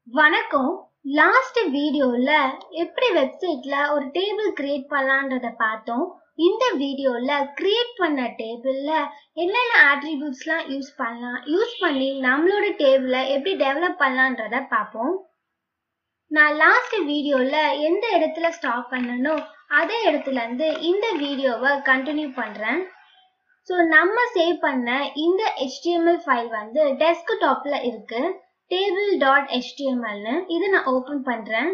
வணக்கம். லாஸ்ட் வீடியோல எப்படி வெப்சைட்ல ஒரு டேபிள் கிரியேட் பண்ணலான்றத பார்த்தோம். இந்த வீடியோல கிரியேட் பண்ண டேபிள்ல என்னென்ன ஆட்ரிபியூட்ஸ்லாம் யூஸ் பண்ணி நம்மளோட டேபிளை எப்படி டெவலப் பண்ணலான்றத பார்ப்போம். நான் லாஸ்ட் வீடியோல எந்த இடத்துல ஸ்டாப் பண்ணனோ அதே இடத்துல இருந்து இந்த வீடியோவை கண்டினியூ பண்றேன். ஸோ நம்ம சேவ் பண்ண இந்த HTML ஃபைல் வந்து டெஸ்க்டாப்ல இருக்கு. table.html இது நான் ஓபன் பண்றேன்.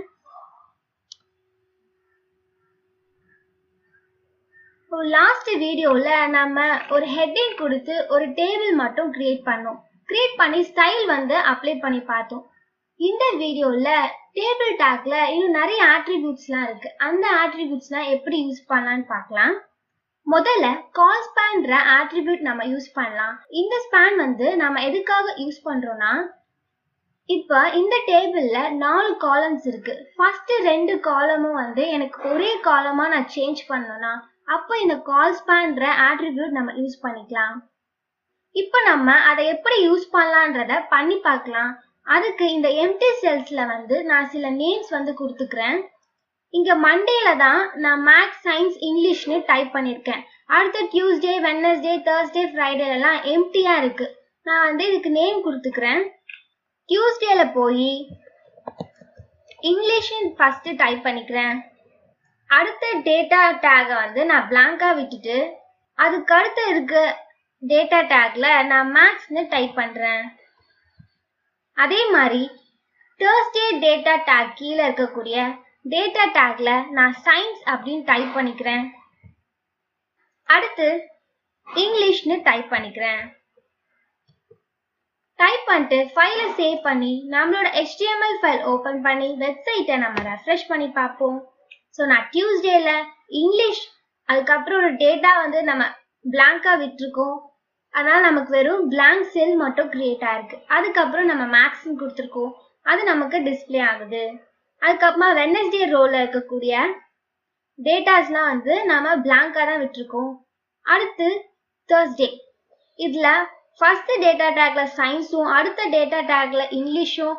லாஸ்ட் வீடியோல நம்ம ஒரு ஹெட்டிங் கொடுத்து ஒரு டேபிள் மட்டும் கிரியேட் பண்ணி ஸ்டைல் வந்து அப்ளை பண்ணி பார்த்தோம். இந்த வீடியோல டேபிள் டாக்ல இன்னும் நிறைய ஆட்ரிபியூட்ஸ்லாம் இருக்கு. அந்த ஆட்ரிபியூட்ஸ்லாம் எப்படி யூஸ் பண்ணலாம்னு பார்க்கலாம். முதல்ல கால் ஸ்பேன்ற ஆட்ரிபியூட் நம்ம யூஸ் பண்ணலாம். இந்த ஸ்பேன் வந்து நம்ம எதுக்காக யூஸ் பண்றோம்னா, இப்ப இந்த டேபிள்ல 4 காலம்ஸ் இருக்கு. ஃபர்ஸ்ட் 2 காலமும் வந்து எனக்கு ஒரே காலமா நான் சேஞ்ச் பண்ணனும்னா அப்ப இந்த கால் ஸ்பேன்ற ஆட்ரிபியூட் நம்ம யூஸ் பண்ணிக்கலாம். இப்ப நம்ம அதை எப்படி யூஸ் பண்ணலாம்ன்றத பண்ணி பார்க்கலாம். அதுக்கு இந்த எம்டி செல்ஸ்ல வந்து நான் சில நேம்ஸ் வந்து கொடுத்துக்கிறேன். இங்க மண்டேல தான் நான் மேக்ஸ், சயின்ஸ், இங்கிலீஷ்னு டைப் பண்ணிருக்கேன். அடுத்து டியூஸ்டே, வெட்னஸ்டே, தர்ஸ்டே, ஃப்ரைடே எல்லாம் எம்டியா இருக்கு. நான் வந்து இதுக்கு நேம் கொடுத்துக்கிறேன். டியூஸ்டேல போய் இங்கிலீஷ் ஃபர்ஸ்ட் டைப் பண்ணிக்கிறேன். அடுத்த டேட்டா டேக வந்து நான் பிளாங்கா விட்டுட்டு அதுக்கு அடுத்து இருக்க டேட்டா டேக்ல நான் மேக்ஸ்னு டைப் பண்றேன். அதே மாதிரி தர்ஸ்டே டேட்டா டேக் கீழே இருக்கக்கூடிய டேட்டா டேக்ல நான் சயின்ஸ் அப்படின்னு டைப் பண்ணிக்கிறேன். அடுத்து இங்கிலீஷ்னு டைப் பண்ணிக்கிறேன். டைப் பண்ணிட்டு ஃபைலை சேவ் பண்ணி நம்மளோட HTML ஃபைல் ஓபன் பண்ணி வெப்சைட்டை நம்ம ரெஃப்ரெஷ் பண்ணி பார்ப்போம். ஸோ நான் டியூஸ்டேல இங்கிலீஷ் அதுக்கப்புறம் ஒரு டேட்டா வந்து நம்ம பிளாங்கா விட்டுருக்கோம். அதனால நமக்கு வெறும் பிளாங்க் செல் மட்டும் கிரியேட் ஆயிருக்கு. அதுக்கப்புறம் நம்ம மேக்ஸ்ன்னு கொடுத்துருக்கோம். அது நமக்கு டிஸ்பிளே ஆகுது. அதுக்கப்புறமா வெட்னஸ்டே ரோல இருக்கக்கூடிய டேட்டாஸ்லாம் வந்து நம்ம பிளாங்கா தான் விட்டுருக்கோம். அடுத்து தர்ஸ்டே, இதுல ஃபர்ஸ்ட் டேட்டா டேக்ல சயின்ஸும் அடுத்த டேட்டா டேக்ல இங்கிலீஷும்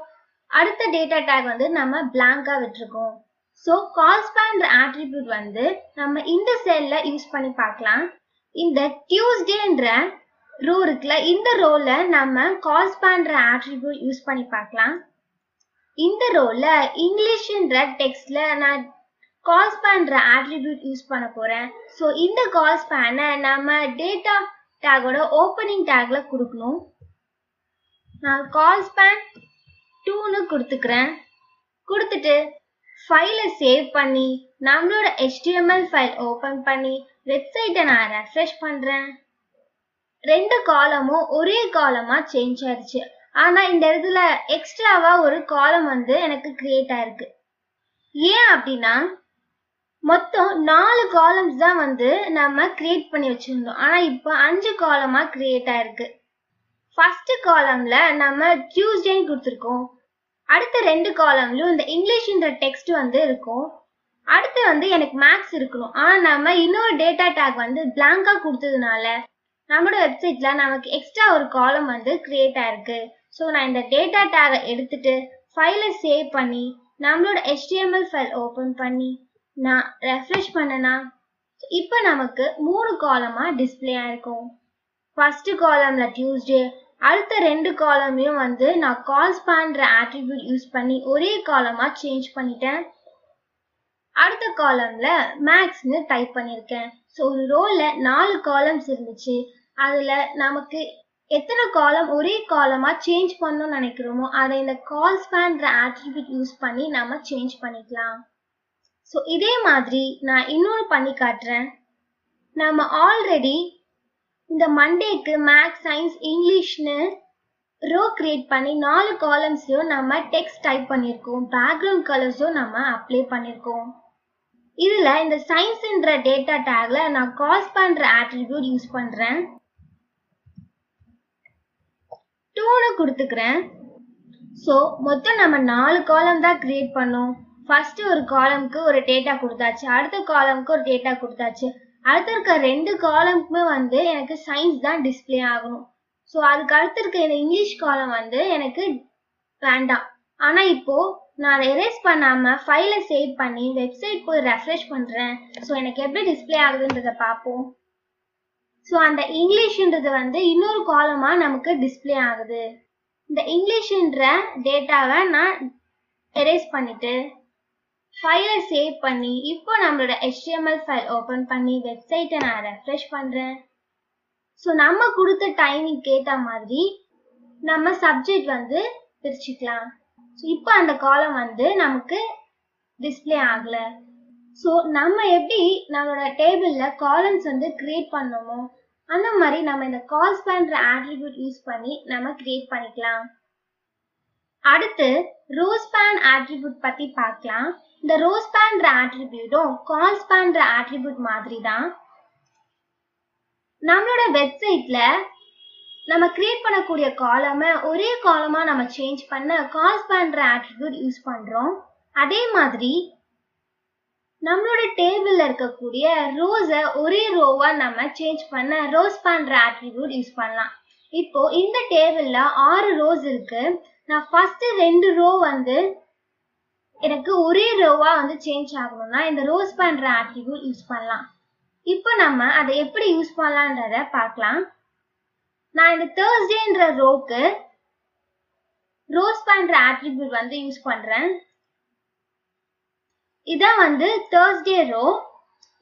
அடுத்த டேட்டா டேக் வந்து நம்ம பிளாங்கா விட்டுருக்கோம். ஸோ கால் ஸ்பேன்ற ஆட்ரிபியூட் வந்து நம்ம இந்த செல்ல யூஸ் பண்ணி பார்க்கலாம். இந்த டியூஸ்டேன்ற ரோ இருக்குல்ல, இந்த ரோல நம்ம கால் ஸ்பேன்ற ஆட்ரிபியூட் யூஸ் பண்ணி பார்க்கலாம். இந்த ரோல இங்கிலீஷ்ன்ற டெக்ஸ்ட்ல நான் கால் ஸ்பேன்ற ஆட்ரிபியூட் யூஸ் பண்ண போறேன். ஸோ இந்த கால் ஸ்பேனை நம்ம டேட்டா டேகோட ஓப்பனிங் டேக்ல கொடுக்கணும். நான் கால் ஸ்பேன் 2ன்னு கொடுத்துக்கிறேன். கொடுத்துட்டு ஃபைலை சேவ் பண்ணி நம்மளோட HTML ஃபைல் ஓபன் பண்ணி வெப்சைட்டை நான் ரெஃப்ரெஷ் பண்றேன். 2 காலமும் ஒரே காலமா சேஞ்ச் ஆயிடுச்சு. ஆனா இந்த இடத்துல எக்ஸ்ட்ராவா ஒரு காலம் வந்து எனக்கு கிரியேட் ஆயிருக்கு. ஏன் அப்படின்னா, மொத்தம் 4 காலம்ஸ் தான் வந்து நம்ம கிரியேட் பண்ணி வச்சிருந்தோம். ஆனா இப்போ 5 காலமா கிரியேட் ஆயிருக்கு. ஃபர்ஸ்ட் காலம்ல நம்ம டியூஸ்டேன்னு கொடுத்துருக்கோம். அடுத்த 2 காலம்லயும் இந்த இங்கிலீஷ்ன்ற டெக்ஸ்ட் வந்து இருக்கும். அடுத்து வந்து எனக்கு மேக்ஸ் இருக்கணும். ஆனா நம்ம இன்னொரு டேட்டா டேக் வந்து பிளாங்கா கொடுத்ததுனால நம்மளோட வெப்சைட்ல நமக்கு எக்ஸ்ட்ரா ஒரு காலம் வந்து கிரியேட் ஆயிருக்கு. ஸோ நான் இந்த டேட்டா டேகை எடுத்துட்டு ஃபைலை சேவ் பண்ணி நம்மளோட HTML ஃபைல் ஓபன் பண்ணி நான் ரெஃப்ரெஷ் பண்ணனா இப்போ நமக்கு 3 காலமா டிஸ்பிளே ஆயிருக்கும். ஃபர்ஸ்ட் காலம்ல டியூஸ்டே, அடுத்த 2 காலமையும் வந்து நான் கால் ஸ்பேன்ற ஆட்ரிபியூட் யூஸ் பண்ணி ஒரே காலமா சேஞ்ச் பண்ணிட்டேன். அடுத்த காலம்ல மேக்ஸ்னு டைப் பண்ணிருக்கேன். ஸோ ஒரு ரோல 4 காலம்ஸ் இருந்துச்சு. அதுல நமக்கு எத்தனை காலம் ஒரே காலமா சேஞ்ச் பண்ணணும்னு நினைக்கிறோமோ அதை இந்த கால் ஸ்பேன்ற ஆட்ரிபியூட் யூஸ் பண்ணி நம்ம சேஞ்ச் பண்ணிக்கலாம். ஸோ இதே மாதிரி நான் இன்னொன்று பண்ணி காட்டுறேன். நம்ம ஆல்ரெடி இந்த மண்டேக்கு மேக்ஸ், சயின்ஸ், இங்கிலீஷ்னு ரோ கிரியேட் பண்ணி 4 காலம்ஸ்லயும் நம்ம டெக்ஸ்ட் டைப் பண்ணியிருக்கோம். பேக்ரவுண்ட் கலர்ஸும் நம்ம அப்ளை பண்ணியிருக்கோம். இதுல இந்த சயின்ஸ்ன்ற டேட்டா டேக்ல நான் கால் ஸ்பேன்ற ஆட்ரிபியூட் யூஸ் பண்றேன். 2ன்னு கொடுத்துக்கிறேன். ஸோ மொத்தம் நம்ம 4 காலம் தான் கிரியேட் பண்ணோம். ஃபர்ஸ்ட் ஒரு காலம்க்கு ஒரு டேட்டா கொடுத்தாச்சு, அடுத்த காலம்க்கு ஒரு டேட்டா கொடுத்தாச்சு. அடுத்த இருக்க 2 காலம்க்குமே வந்து எனக்கு சயின்ஸ் தான் டிஸ்பிளே ஆகணும். ஸோ அதுக்கு அடுத்து இருக்க இந்த இங்கிலீஷ் காலம் வந்து எனக்கு வேண்டாம். ஆனா இப்போ நான் எரேஸ் பண்ணாம ஃபைலை சேவ் பண்ணி வெப்சைட் போய் ரெஃப்ரெஷ் பண்றேன். ஸோ எனக்கு எப்படி டிஸ்பிளே ஆகுதுன்றத பார்ப்போம். ஸோ அந்த இங்கிலீஷ்ன்றது வந்து இன்னொரு காலமா நமக்கு டிஸ்பிளே ஆகுது. இந்த இங்கிலீஷ்ன்ற டேட்டாவை நான் எரேஸ் பண்ணிட்டு ஃபைலை சேவ் பண்ணி இப்போ நம்மளோட HTML ஃபைல் ஓபன் பண்ணி வெப்சைட்டை நான் ரெஃப்ரெஷ் பண்றேன். ஸோ நம்ம கொடுத்த டைமிங்க்கு ஏற்ற மாதிரி நம்ம சப்ஜெக்ட் வந்து பிரிச்சுக்கலாம். ஸோ இப்போ அந்த காலம் வந்து நமக்கு டிஸ்பிளே ஆகல. ஸோ நம்ம எப்படி நம்மளோட டேபிள்ல காலம்ஸ் வந்து கிரியேட் பண்ணோமோ அந்த மாதிரி நம்ம இந்த கால் ஸ்பேன்ற ஆட்ரிபியூட் யூஸ் பண்ணி நம்ம கிரியேட் பண்ணிக்கலாம். அடுத்து ரோ ஸ்பேன் ஆட்ரிபியூட் பத்தி பார்க்கலாம். இந்த ரோ ஸ்பேன்ற ஆட்ரிபியூட்டும் கால் ஸ்பேன்ற ஆட்ரிபியூட் மாதிரி தான். நம்மளோட வெப்சைட்ல நம்ம கிரியேட் பண்ணக்கூடிய காலமை ஒரே காலமா நம்ம சேஞ்ச் பண்ண கால் ஸ்பேன்ற ஆட்ரிபியூட் யூஸ் பண்றோம். அதே மாதிரி நம்மளோட டேபிள்ல இருக்கக்கூடிய ரோஸை ஒரே ரோவா நம்ம சேஞ்ச் பண்ண ரோ ஸ்பேன்ற ஆட்ரிபியூட் யூஸ் பண்ணலாம். இப்போ இந்த டேபிள்ல 6 ரோஸ் இருக்கு. நான் ஃபர்ஸ்ட் 2 ரோ வந்து எனக்கு ஒரே ரோவா வந்து சேஞ்ச் ஆகணும்னா இந்த ரோ ஸ்பேன்ற ஆட்ரிபியூட் யூஸ் பண்ணலாம். இப்போ நம்ம அதை எப்படி யூஸ் பண்ணலான்றத பார்க்கலாம். நான் இந்த தேர்ஸ்டேன்ற ரோக்கு ரோ ஸ்பேன்ற ஆட்ரிபியூட் வந்து யூஸ் பண்றேன். இதான் வந்து தேர்ஸ்டே ரோ.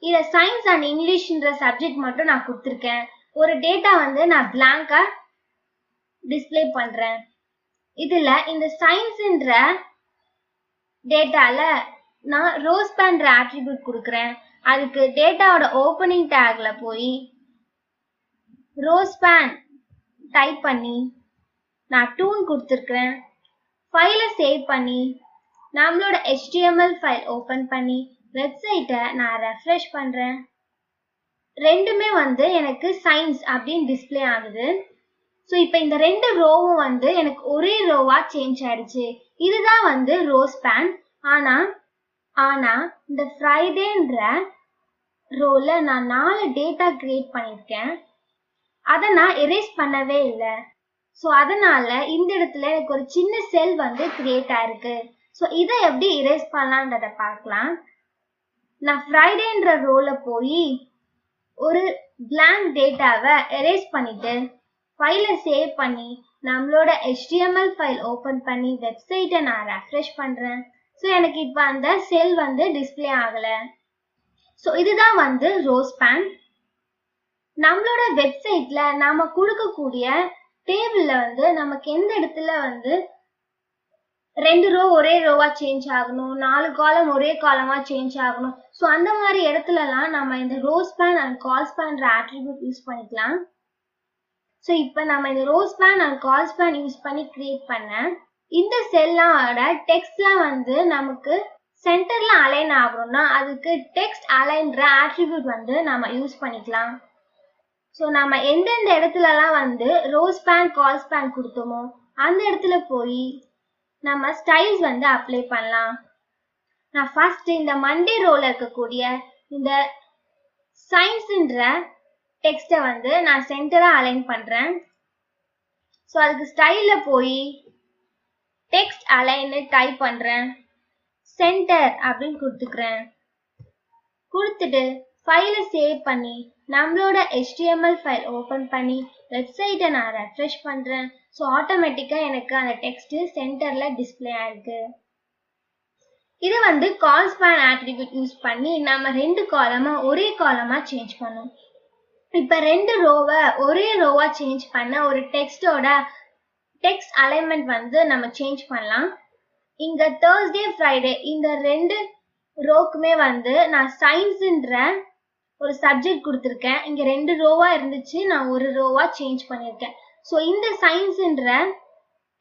இத சயின்ஸ் அண்ட் இங்கிலீஷ்ன்ற சப்ஜெக்ட் மட்டும் நான் கொடுத்துருக்கேன். ஒரு டேட்டா வந்து நான் பிளாங்கா டிஸ்பிளே பண்றேன். இதுல இந்த சயின்ஸ்ன்ற டேட்டால நான் ரோ ஸ்பேன்ற ஆட்ரிபியூட் கொடுக்குறேன். அதுக்கு டேட்டாவோட ஓப்பனிங் டேக்ல போய் ரோ ஸ்பேன் டைப் பண்ணி நான் டூன் கொடுத்துருக்கிறேன். ஃபைலை சேவ் பண்ணி நம்மளோட HTML ஃபைல் ஓபன் பண்ணி வெப்சைட்டை நான் ரெஃப்ரெஷ் பண்றேன். ரெண்டுமே வந்து எனக்கு சயின்ஸ் அப்படின்னு டிஸ்பிளே ஆகுது. ஸோ இப்போ இந்த 2 ரோவும் வந்து எனக்கு ஒரே ரோவா சேஞ்ச் ஆயிடுச்சு. இதுதான் வந்து ரோ ஸ்பேன். ஆனா இந்த ஃப்ரைடேன்ற ரோல நான் 4 டேட்டா கிரியேட் பண்ணியிருக்கேன். அதை நான் எரேஸ் பண்ணவே இல்லை. ஸோ அதனால இந்த இடத்துல எனக்கு ஒரு சின்ன செல் வந்து கிரியேட் ஆயிருக்கு. ஸோ இதை எப்படி எரேஸ் பண்ணலான்றத பார்க்கலாம். நான் ஃப்ரைடேன்ற ரோல போய் ஒரு பிளாங்க் டேட்டாவை எரேஸ் பண்ணிட்டு ஃபைலை சேவ் பண்ணி நம்மளோட HTML ஃபைல் ஓபன் பண்ணி வெப்சைட்டை நான் ரெஃப்ரெஷ் பண்றேன். ஸோ எனக்கு இப்போ அந்த செல் வந்து டிஸ்பிளே ஆகல. ஸோ இதுதான் வந்து ரோ ஸ்பேன். நம்மளோட வெப்சைட்ல நாம கொடுக்கக்கூடிய டேபிள்ல வந்து நமக்கு எந்த இடத்துல வந்து 2 ரோ ஒரே ரோவா சேஞ்ச் ஆகணும், 4 காலம் ஒரே காலமா சேஞ்ச் ஆகணும். ஸோ அந்த மாதிரி இடத்துலலாம் நம்ம இந்த ரோ ஸ்பேன் அண்ட் கால் ஸ்பேன்ற ஆட்ரிபியூட் யூஸ் பண்ணிக்கலாம். ஸோ இப்போ நம்ம இந்த row span and col span use பண்ணி கிரியேட் பண்ண இந்த செல்லோட டெக்ஸ்ட்லாம் வந்து நமக்கு சென்டர்ல அலைன் ஆகணும்னா அதுக்கு டெக்ஸ்ட் அலைன்ற ஆட்ரிபியூட் வந்து நம்ம யூஸ் பண்ணிக்கலாம். ஸோ நம்ம எந்தெந்த இடத்துலலாம் வந்து ரோ ஸ்பேன் கால் ஸ்பேன் கொடுத்தோமோ அந்த இடத்துல போய் நம்ம ஸ்டைல்ஸ் வந்து அப்ளை பண்ணலாம். நான் ஃபர்ஸ்ட் இந்த மண்டே ரோல இருக்கக்கூடிய இந்த சயின்ஸ்ன்ற டெக்ஸ்ட்டை வந்து நான் சென்டரா அலைன் பண்றேன். ஸோ அதுக்கு ஸ்டைல்ல போய் டெக்ஸ்ட் அலைன்னு டைப் பண்றேன். சென்டர் அப்படின்னு கொடுத்துக்கிறேன். கொடுத்துட்டு ஃபைலை சேவ் பண்ணி நம்மளோட HTML ஃபைல் ஓபன் பண்ணி வெப்சைட்டை நான் ரெஃப்ரெஷ் பண்றேன். ஸோ ஆட்டோமேட்டிக்கா எனக்கு அந்த டெக்ஸ்ட் சென்டர்ல டிஸ்பிளே ஆயிருக்கு. இது வந்து கால் ஸ்பேன் ஆட்ரிபியூட் யூஸ் பண்ணி நம்ம 2 காலமா ஒரே காலமா சேஞ்ச் பண்ணோம். இப்ப 2 ரோவை ஒரே ரோவா சேஞ்ச் பண்ண ஒரு டெக்ஸ்டோட டெக்ஸ்ட் அலைன்மெண்ட் வந்து நம்ம சேஞ்ச் பண்ணலாம். இங்க தேர்ஸ்டே ஃப்ரைடே இந்த 2 ரோக்குமே வந்து நான் சயின்ஸ்ன்ற ஒரு சப்ஜெக்ட் கொடுத்துருக்கேன். இங்க 2 ரோவா இருந்துச்சு, நான் ஒரு ரோவா சேஞ்ச் பண்ணியிருக்கேன். ஸோ இந்த சயின்ஸ்ன்ற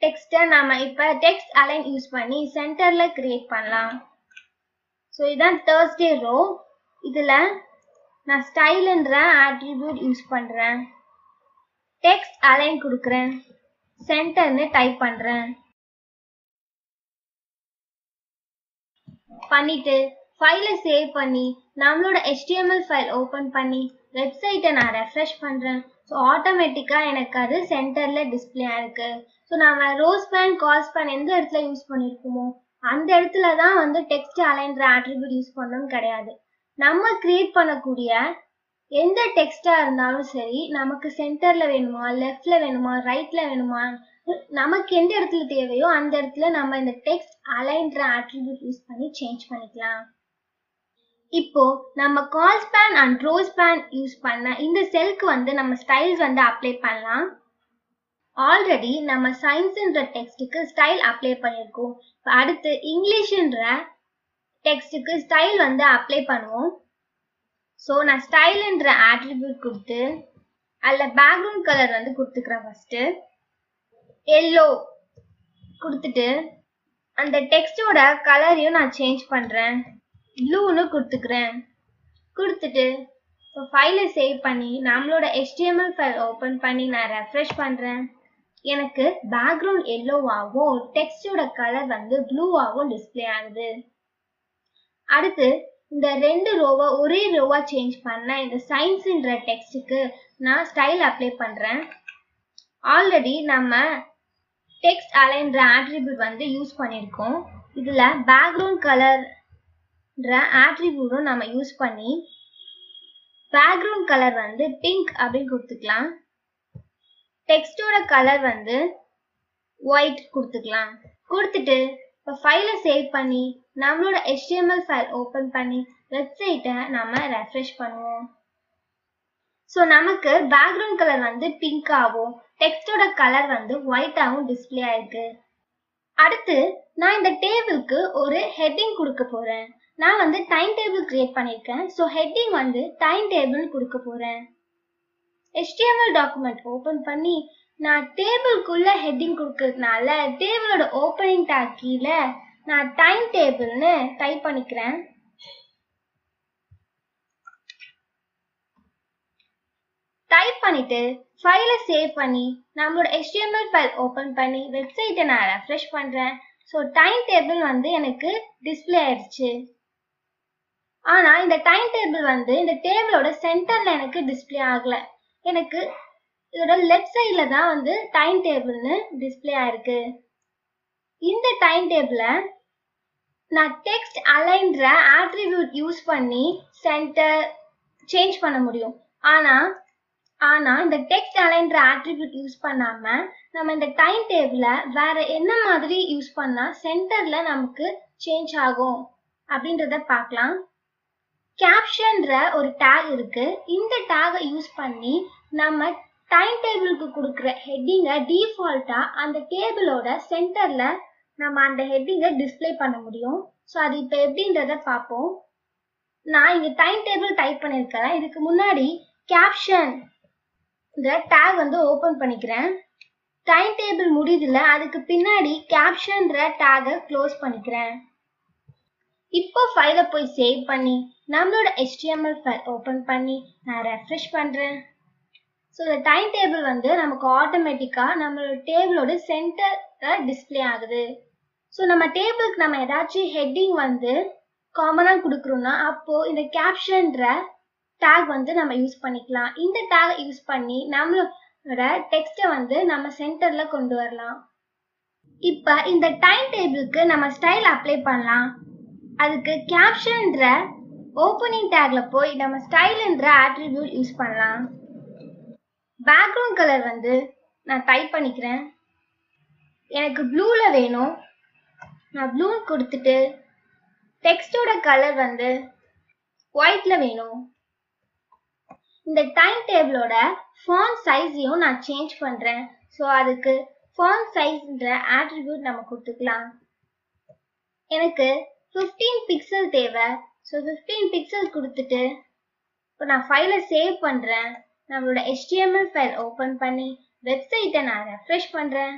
டெக்ஸ்ட்டை நாம இப்ப டெக்ஸ்ட் அலைன் யூஸ் பண்ணி சென்டர்ல கிரியேட் பண்ணலாம். ஸோ இதான் தேர்ஸ்டே ரோ. இதுல நான் ஸ்டைல்ன்ற ஆட்ரிபியூட் யூஸ் பண்றேன். டெக்ஸ்ட் அலைன் கொடுக்குறேன். சென்டர்னு டைப் பண்றேன். பண்ணிட்டு ஃபைலை சேவ் பண்ணி நம்மளோட HTML ஃபைல் ஓபன் பண்ணி வெப்சைட்டை நான் ரெஃப்ரெஷ் பண்றேன். ஸோ ஸோ ஆட்டோமேட்டிக்காக எனக்கு அது சென்டரில் டிஸ்பிளே ஆயிருக்கு. ஸோ நம்ம ரோஸ் பேன் காஸ் பேன் எந்த இடத்துல யூஸ் பண்ணியிருக்கோமோ அந்த இடத்துல தான் வந்து டெக்ஸ்ட் அலைன்ற ஆட்ரிபியூட் யூஸ் பண்ணணும்னு கிடையாது. நம்ம கிரியேட் பண்ணக்கூடிய எந்த டெக்ஸ்டா இருந்தாலும் சரி, நமக்கு சென்டர்ல வேணுமா, லெஃப்ட்ல வேணுமா, ரைட்ல வேணுமா, நமக்கு எந்த இடத்துல தேவையோ அந்த இடத்துல நம்ம இந்த டெக்ஸ்ட் அலைன்ற ஆட்ரிபியூட் யூஸ் பண்ணி சேஞ்ச் பண்ணிக்கலாம். இப்போ நம்ம col span and row span use பண்ண இந்த செல்க்கு வந்து நம்ம ஸ்டைல்ஸ் வந்து அப்ளை பண்ணலாம். ஆல்ரெடி நம்ம சயின்ஸ்ன்ற டெக்ஸ்டுக்கு ஸ்டைல் அப்ளை பண்ணியிருக்கோம். அடுத்து இங்கிலீஷ்ன்ற டெக்ஸ்டுக்கு ஸ்டைல் வந்து அப்ளை பண்ணுவோம். ஸோ நான் ஸ்டைல்ன்ற ஆட்ரிபியூட் கொடுத்து அதில் பேக்ரவுண்ட் கலர் வந்து கொடுத்துக்கிறேன். ஃபர்ஸ்ட் எல்லோ கொடுத்துட்டு அந்த டெக்ஸ்டோட கலரையும் நான் சேஞ்ச் பண்ணுறேன், ப்ளூன்னு கொடுத்துக்கிறேன். கொடுத்துட்டு இப்போ ஃபைலை சேவ் பண்ணி நம்மளோட HTML ஃபைல் ஓப்பன் பண்ணி நான் ரெஃப்ரெஷ் பண்ணுறேன். எனக்கு பேக்ரவுண்ட் எல்லோவாகவும் டெக்ஸ்டோட கலர் வந்து ப்ளூவாகவும் டிஸ்பிளே ஆகுது. அடுத்து இந்த 2 ரோவை ஒரே ரோவா சேஞ்ச் பண்ண இந்த சயின்ஸ்ன்ற டெக்ஸ்டுக்கு நான் ஸ்டைல் அப்ளை பண்ணுறேன். ஆல்ரெடி நம்ம டெக்ஸ்ட் அலைன்ற ஆட்ரிபியூட் வந்து யூஸ் பண்ணியிருக்கோம். இதில் பேக்ரவுண்ட் கலர்ன்ற ஆட்ரிபியூட்டும் நம்ம யூஸ் பண்ணி பேக்ரவுண்ட் கலர் வந்து பிங்க் அப்படின்னு கொடுத்துக்கலாம். டெக்ஸ்டோட கலர் வந்து ஒயிட் கொடுத்துக்கலாம். கொடுத்துட்டு இப்போ ஃபைலை சேவ் பண்ணி நம்மளோட HTML ஃபைல் ஓப்பன் பண்ணி வெப்சைட்டை நம்ம ரெஃப்ரெஷ் பண்ணுவோம். ஸோ நமக்கு பேக்ரவுண்ட் கலர் வந்து பிங்காகவும் டெக்ஸ்டோட கலர் வந்து ஒயிட்டாகவும் டிஸ்பிளே ஆயிருக்கு. அடுத்து நான் இந்த டேபிளுக்கு ஒரு ஹெட்டிங் கொடுக்க போகிறேன். நான் வந்து டைம் டேபிள் கிரியேட் பண்ணியிருக்கேன். ஸோ ஹெட்டிங் வந்து டைம் டேபிள் கொடுக்க போகிறேன். HTML டாக்குமெண்ட் ஓப்பன் பண்ணி நான் டேபிள்குள்ள ஹெட்டிங் கொடுக்கறதுனால டேபிளோட ஓப்பனிங் டேக் கீழே நான் டைம் டேபிள்னு டைப் பண்ணிக்கிறேன். டைப் பண்ணிட்டு ஃபைலை சேவ் பண்ணி நம்மளோட HTML ஃபைல் ஓப்பன் பண்ணி வெப்சைட்டை நான் ரெஃப்ரெஷ் பண்ணுறேன். ஸோ டைம் டேபிள் வந்து எனக்கு டிஸ்பிளே ஆயிடுச்சு. ஆனால் இந்த டைம் டேபிள் வந்து இந்த டேபிளோட சென்டரில் எனக்கு டிஸ்பிளே ஆகலை. எனக்கு இதோட லெஃப்ட் சைடில் தான் வந்து டைம் டேபிள்னு டிஸ்பிளே ஆயிருக்கு. இந்த டைம் டேபிளை நான் டெக்ஸ்ட் அலைன்ற ஆட்ரிபியூட் யூஸ் பண்ணி சென்டர் சேஞ்ச் பண்ண முடியும். ஆனால் இந்த டெக்ஸ்ட் அலைன்ற ஆட்ரிபியூட் யூஸ் பண்ணாமல் நம்ம இந்த டைம் டேபிளை வேற என்ன மாதிரி யூஸ் பண்ணால் சென்டரில் நமக்கு சேஞ்ச் ஆகும் அப்படின்றத பார்க்கலாம். கேப்ஷன்ற ஒரு டேக் இருக்கு. இந்த டேகை யூஸ் பண்ணி நம்ம டைம் டேபிளுக்கு கொடுக்குற ஹெட்டிங்கை டிஃபால்ட்டாக அந்த டேபிளோட சென்டரில் நம்ம அந்த ஹெட்டிங்கை டிஸ்பிளே பண்ண முடியும். ஸோ அது இப்போ எப்படின்றத பார்ப்போம். நான் இங்கே டைம் டேபிள் டைப் பண்ணியிருக்கிறேன். இதுக்கு முன்னாடி கேப்ஷன் டேக் வந்து ஓப்பன் பண்ணிக்கிறேன். டைம் டேபிள் முடியுதுல, அதுக்கு பின்னாடி கேப்ஷன்ற டேகை க்ளோஸ் பண்ணிக்கிறேன். இப்போ ஃபைலை போய் சேவ் பண்ணி நம்மளோட HTML ஃபைல் ஓப்பன் பண்ணி நான் ரெஃப்ரெஷ் பண்ணுறேன். ஸோ இந்த டைம் டேபிள் வந்து நமக்கு ஆட்டோமேட்டிக்காக நம்மளோட டேபிளோட சென்டரில் டிஸ்பிளே ஆகுது. ஸோ நம்ம டேபிளுக்கு நம்ம ஏதாச்சும் ஹெட்டிங் வந்து காமனாக கொடுக்குறோம்னா அப்போது இந்த கேப்ஷன்ற டேக் வந்து நம்ம யூஸ் பண்ணிக்கலாம். இந்த டேக் யூஸ் பண்ணி நம்மளோட டெக்ஸ்ட்டை வந்து நம்ம சென்டரில் கொண்டு வரலாம். இப்போ இந்த டைம் டேபிளுக்கு நம்ம ஸ்டைல் அப்ளை பண்ணலாம். அதுக்கு கேப்ஷன்ற ஓப்பனிங் டேக்ல போய் நம்ம ஸ்டைல்ன்ற ஆட்ரிபியூட் யூஸ் பண்ணலாம். பேக்ரவுண்ட் கலர் வந்து நான் டைப் பண்ணிக்கிறேன். எனக்கு ப்ளூல வேணும். நான் ப்ளூ கொடுத்துட்டு டெக்ஸ்டோட கலர் வந்து ஒயிட்ல வேணும். இந்த டைம் டேபிளோட ஃபாண்ட் சைஸையும் நான் சேஞ்ச் பண்றேன். ஸோ அதுக்கு ஃபாண்ட் சைஸ்ன்ற ஆட்ரிபியூட் நம்ம கொடுத்துக்கலாம். எனக்கு 15 பிக்சல் தேவை. ஸோ 15 பிக்சல் கொடுத்துட்டு இப்போ நான் ஃபைலை சேவ் பண்ணுறேன். நம்மளோட HTML ஃபைல் ஓப்பன் பண்ணி வெப்சைட்டை நான் ரெஃப்ரெஷ் பண்ணுறேன்.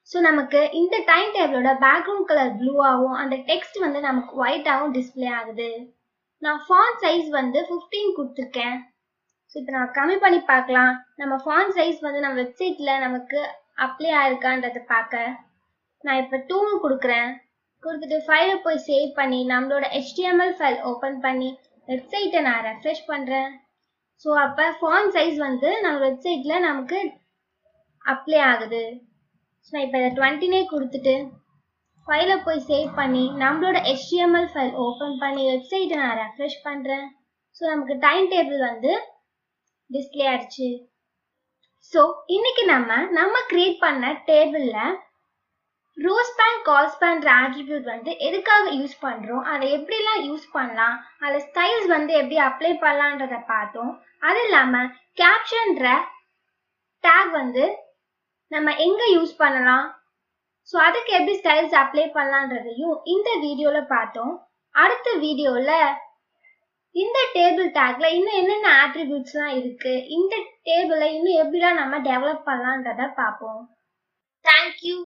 ஸோ நமக்கு இந்த டைம் டேபிளோட பேக்ரவுண்ட் கலர் ப்ளூவாகவும் அந்த டெக்ஸ்ட் வந்து நமக்கு ஒயிட்டாகவும் டிஸ்பிளே ஆகுது. நான் ஃபாண்ட் சைஸ் வந்து 15 கொடுத்துருக்கேன். ஸோ இப்போ நான் கம்மி பண்ணி பார்க்கலாம். நம்ம ஃபாண்ட் சைஸ் வந்து நம்ம வெப்சைட்டில் நமக்கு அப்ளை ஆயிருக்கான்றதை பார்க்க நான் இப்போ 2 கொடுக்குறேன். கொடுத்துட்டு ஃபைலை போய் சேவ் பண்ணி நம்மளோட HTML ஃபைல் ஓப்பன் பண்ணி வெப்சைட்டை நான் ரெஃப்ரெஷ் பண்ணுறேன். ஸோ அப்போ ஃபாண்ட் சைஸ் வந்து நம்ம வெப்சைட்டில் நமக்கு அப்ளை ஆகுது. ஸோ நான் இப்போ இதை 20 கொடுத்துட்டு ஃபைலை போய் சேவ் பண்ணி நம்மளோட HTML ஃபைல் ஓப்பன் பண்ணி வெப்சைட்டை நான் ரெஃப்ரெஷ் பண்ணுறேன். ஸோ நமக்கு டைம் டேபிள் வந்து டிஸ்பிளே ஆயிடுச்சு. ஸோ இன்னைக்கு நம்ம கிரியேட் பண்ண டேபிளில் ரோ ஸ்பேன் கால் ஸ்பேன்ற ஆட்ரிபியூட் வந்து எதுக்காக யூஸ் பண்ணுறோம், அதை எப்படிலாம் யூஸ் பண்ணலாம், அதில் ஸ்டைல்ஸ் வந்து எப்படி அப்ளை பண்ணலான்றதை பார்த்தோம். அது இல்லாமல் கேப்ஷன்ற டேக் வந்து நம்ம எங்கே யூஸ் பண்ணலாம், ஸோ அதுக்கு எப்படி ஸ்டைல்ஸ் அப்ளை பண்ணலான்றதையும் இந்த வீடியோவில் பார்த்தோம். அடுத்த வீடியோவில் இந்த டேபிள் டேக்ல இன்னும் என்னென்ன ஆட்ரிபியூட்ஸ்லாம் இருக்கு, இந்த டேபிளை இன்னும் எப்படிலாம் நம்ம டெவலப் பண்ணலான்றதை பார்ப்போம். தேங்க்யூ.